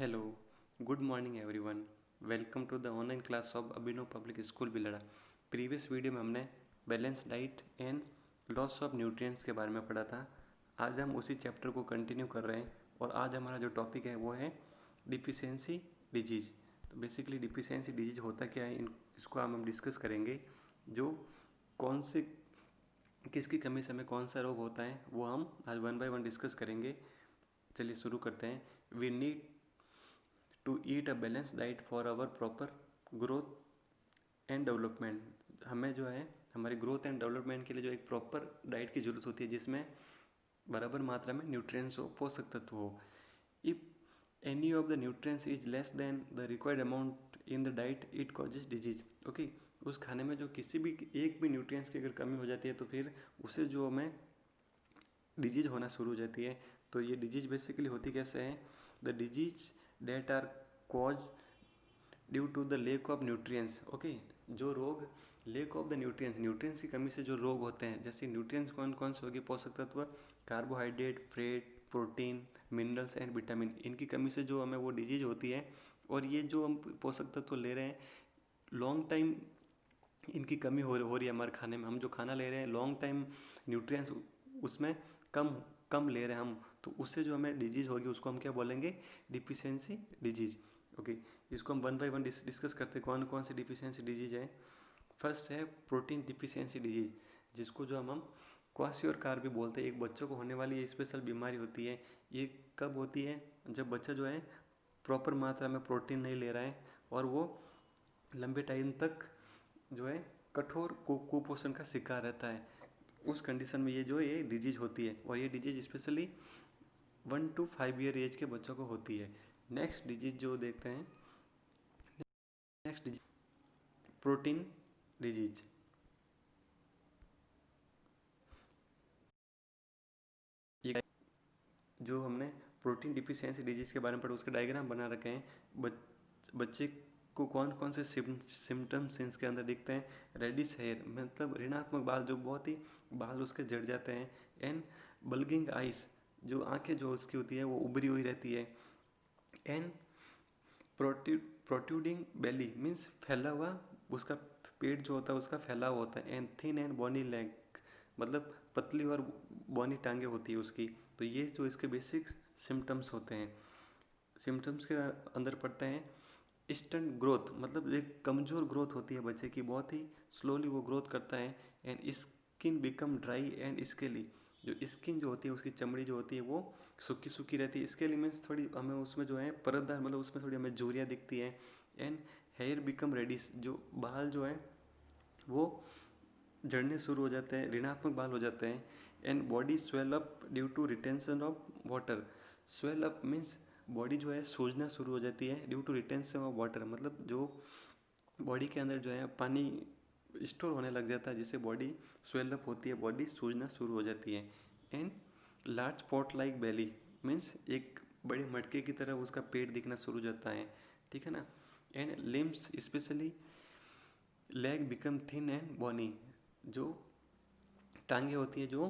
Hello, good morning everyone. Welcome to the online class of Abhinav Public School Bilara. Previous video में हमने balance diet and loss of nutrients के बारे में पढ़ा था। आज हम उसी चैप्टर को कंटिन्यू कर रहे हैं और आज हमारा जो टॉपिक है वो है डिफिशियंसी डिजीज़। तो बेसिकली डिफिशियंसी डिजीज होता क्या है, इसको हम डिस्कस करेंगे। जो कौन से किसकी कमी से हमें कौन सा रोग होता है वो हम आज वन बाय वन डिस्कस करेंगे। चलिए शुरू करते हैं। We need to eat a balance diet for our proper growth and development. हमें जो है हमारे ग्रोथ एंड डेवलपमेंट के लिए जो एक प्रॉपर डाइट की ज़रूरत होती है जिसमें बराबर मात्रा में न्यूट्रिएंट्स हो, पोषक तत्व हो। If any of the nutrients is less than the required amount in the diet it causes disease. Okay, उस खाने में जो किसी भी एक भी न्यूट्रिएंट्स की अगर कमी हो जाती है तो फिर उससे जो हमें डिजीज होना शुरू हो जाती है। तो ये डिजीज बेसिकली होती कैसे है? The disease that are cause due to the lack of nutrients. Okay, जो रोग लेक ऑफ द न्यूट्रिएंट्स की कमी से जो रोग होते हैं, जैसे न्यूट्रिएंट्स कौन कौन से होगी? पोषक तत्व, carbohydrate, fat, protein, minerals and vitamin. इनकी कमी से जो हमें वो डिजीज होती है। और ये जो हम पोषक तत्व ले रहे हैं लॉन्ग टाइम इनकी कमी हो रही है हमारे खाने में। हम जो खाना ले रहे हैं लॉन्ग टाइम न्यूट्रिएंट्स उसमें कम कम ले रहे हैं हम, तो उससे जो हमें डिजीज़ होगी उसको हम क्या बोलेंगे? Deficiency disease. ओके, इसको हम वन बाय वन डिस्कस करते हैं कौन कौन सी डिफिशियंसी डिजीज़ है। फर्स्ट है प्रोटीन डिफिशियंसी डिजीज़, जिसको जो हम क्वाशियोरकार भी बोलते हैं। एक बच्चों को होने वाली ये स्पेशल बीमारी होती है। ये कब होती है? जब बच्चा जो है प्रॉपर मात्रा में प्रोटीन नहीं ले रहा है और वो लंबे टाइम तक जो है कठोर कुपोषण का शिकार रहता है। उस कंडीशन में ये जो है ये डिजीज होती है और ये disease specially 1 to 5 year age के बच्चों को होती है। नेक्स्ट डिजीज जो देखते हैं, नेक्स्ट डिजीज प्रोटीन डिजीज। ये जो हमने प्रोटीन डिफिशियंसी डिजीज के बारे में पढ़ा उसके डायग्राम बना रखे हैं। बच्चे को कौन कौन से सिम्टम्स इसके अंदर दिखते हैं? रेडिश हेयर, मतलब ऋणात्मक बाल, जो बहुत ही बाल उसके झड़ जाते हैं। एंड बल्गिंग आइस, जो आंखें जो उसकी होती है वो उभरी हुई रहती है। एंड प्रोट्रूडिंग बेली, मीन्स फैला हुआ उसका पेट जो होता है उसका फैला हुआ होता है। And thin and bony leg, मतलब पतली और बॉनी टांगे होती है उसकी। तो ये जो इसके बेसिक सिम्टम्स होते हैं। सिम्टम्स के अंदर पड़ते हैं इंस्टेंट ग्रोथ, मतलब एक कमज़ोर ग्रोथ होती है बच्चे की, बहुत ही स्लोली वो ग्रोथ करता है। And skin become dry and scaly, जो स्किन जो होती है उसकी चमड़ी जो होती है वो सूखी सूखी रहती है। स्केली मीन्स थोड़ी हमें उसमें जो है परतदार, मतलब उसमें थोड़ी हमें झुर्रियाँ दिखती है। एंड हेयर बिकम रेडिश, जो बाल जो है वो झड़ने शुरू हो जाते हैं, ऋणात्मक बाल हो जाते हैं। And body swell up due to retention of water. Swell up means body जो है सूजना शुरू हो जाती है due to retention of water, मतलब जो बॉडी के अंदर जो है पानी स्टोर होने लग जाता है जिससे बॉडी स्वेल अप होती है, बॉडी सूजना शुरू हो जाती है। And large pot like belly, means एक बड़े मटके की तरह उसका पेट दिखना शुरू हो जाता है, ठीक है ना। And limbs specially leg become thin and bony, जो टांगे होती है जो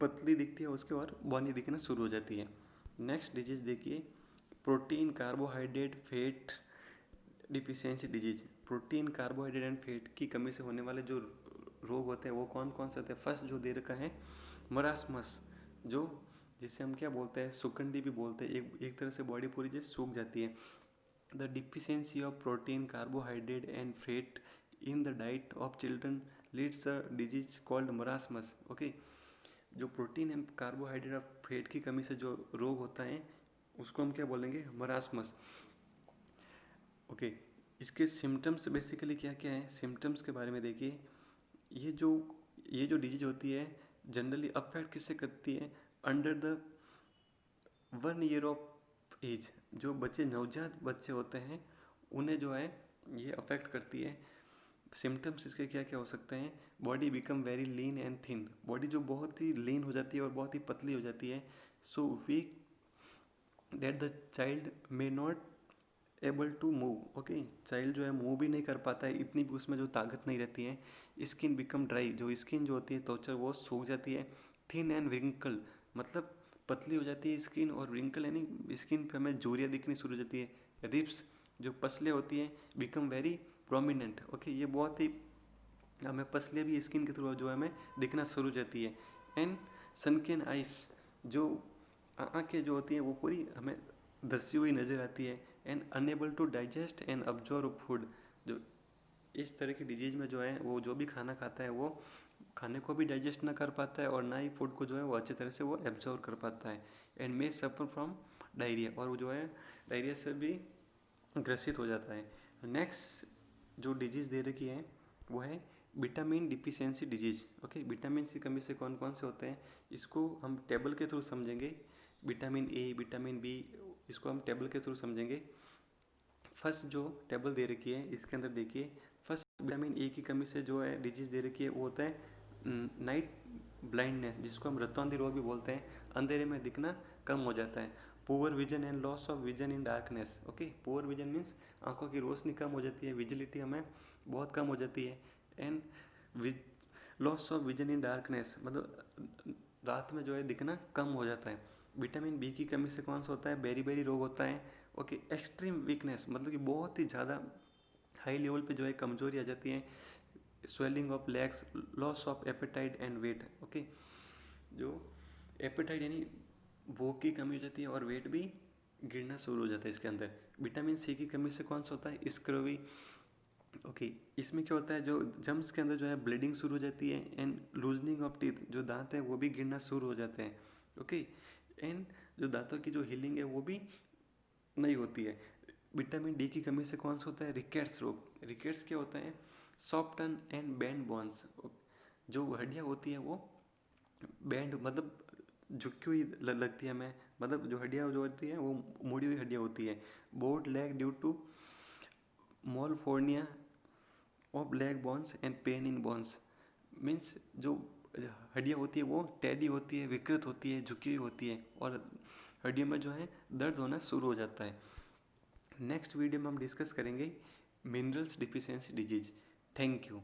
पतली दिखती है उसके और बॉनी दिखना शुरू हो जाती है। नेक्स्ट डिजीज देखिए, protein carbohydrate fat deficiency disease. Protein carbohydrate and fat की कमी से होने वाले जो रोग होते हैं वो कौन कौन से होते हैं? फर्स्ट जो दे रखा है मरासमस, जो जिसे हम क्या बोलते हैं, सुकंडी भी बोलते हैं। एक तरह से बॉडी पूरी जैसे सूख जाती है। The deficiency of protein carbohydrate and fat in the diet of children leads a disease called marasmus. Okay, जो प्रोटीन एंड कार्बोहाइड्रेट और फैट की कमी से जो रोग होता है उसको हम क्या बोलेंगे? मरासमस। ओके, इसके सिम्टम्स बेसिकली क्या क्या है? सिम्टम्स के बारे में देखिए। ये जो डिजीज होती है जनरली अफेक्ट किससे करती है? Under the 1 year of age, जो बच्चे नवजात बच्चे होते हैं उन्हें जो है ये अफेक्ट करती है। सिम्टम्स इसके क्या क्या हो सकते हैं? Body become very lean and thin, body जो बहुत ही लीन हो जाती है और बहुत ही पतली हो जाती है। So weak that the child may not able to move. Okay, child जो है मूव भी नहीं कर पाता है, इतनी भी उसमें जो ताकत नहीं रहती है। स्किन बिकम ड्राई, जो स्किन जो होती है त्वचा वो सूख जाती है। थिन एंड विंकल, मतलब पतली हो जाती है स्किन, और रिंकल यानी स्किन पे हमें झुर्रियाँ दिखनी शुरू हो जाती है। रिप्स जो पसले होती हैं बिकम वेरी प्रोमिनेंट। ओके, ये बहुत ही हमें पसलियाँ भी स्किन के थ्रू जो है हमें दिखना शुरू हो जाती है। एंड सनकेन आइस, जो आँखें जो होती हैं वो पूरी हमें धसी हुई नज़र आती है। And unable to digest and absorb food, जो इस तरह की डिजीज़ में जो है वो जो भी खाना खाता है वो खाने को भी डाइजेस्ट ना कर पाता है, और ना ही फूड को जो है वो अच्छी तरह से वो एब्जॉर्व कर पाता है। And may suffer from diarrhoea, और वो जो है डायरिया से भी ग्रसित हो जाता है। नेक्स्ट जो डिजीज़ दे रखी है वो है vitamin deficiency disease. Okay, vitamin की कमी से कौन कौन से होते हैं इसको हम टेबल के थ्रू समझेंगे। विटामिन ए, विटामिन बी, इसको हम टेबल के थ्रू समझेंगे। फर्स्ट जो टेबल दे रखी है इसके अंदर देखिए, फर्स्ट विटामिन ए की कमी से जो है डिजीज़ दे रखी है वो होता है नाइट ब्लाइंडनेस, जिसको हम रतौंधी रोग भी बोलते हैं। अंधेरे में दिखना कम हो जाता है। Poor vision and loss of vision in darkness. Okay, poor vision means आंखों की रोशनी कम हो जाती है, विजिलिटी हमें बहुत कम हो जाती है। And loss of vision in darkness मतलब रात में जो है दिखना कम हो जाता है। विटामिन बी की कमी से कौन सा होता है, बेरी बेरी रोग होता है। ओके, एक्सट्रीम वीकनेस मतलब कि बहुत ही ज़्यादा हाई लेवल पे जो है कमजोरी आ जाती है। Swelling of legs, loss of appetite and weight. Okay, जो एपेटाइट यानी भूख की कमी हो जाती है, और वेट भी गिरना शुरू हो जाता है इसके अंदर। विटामिन सी की कमी से कौन सा होता है, स्क्रवी। ओके, इसमें क्या होता है, जो जम्स के अंदर जो है ब्लीडिंग शुरू हो जाती है। एंड लूजनिंग ऑफ टीथ, जो दांत हैं वो भी गिरना शुरू हो जाते हैं। ओके, एंड जो दांतों की जो हीलिंग है वो भी नहीं होती है। विटामिन डी की कमी से कौन सा होता है, रिकेट्स रोग। रिकेट्स क्या होता है, सॉफ्टन एंड बैंड बोन्स, जो हड्डियाँ होती हैं वो बैंड मतलब झुकी हुई लगती है हमें, मतलब जो हड्डियाँ जो होती हैं वो मुड़ी हुई हड्डियाँ होती है। Both leg due to malformation of leg bones and pain in bones, means जो हड्डियाँ होती है वो टेढ़ी होती है, विकृत होती है, झुकी हुई होती है, और हड्डियों में जो है दर्द होना शुरू हो जाता है। नेक्स्ट वीडियो में हम डिस्कस करेंगे minerals deficiency disease. Thank you.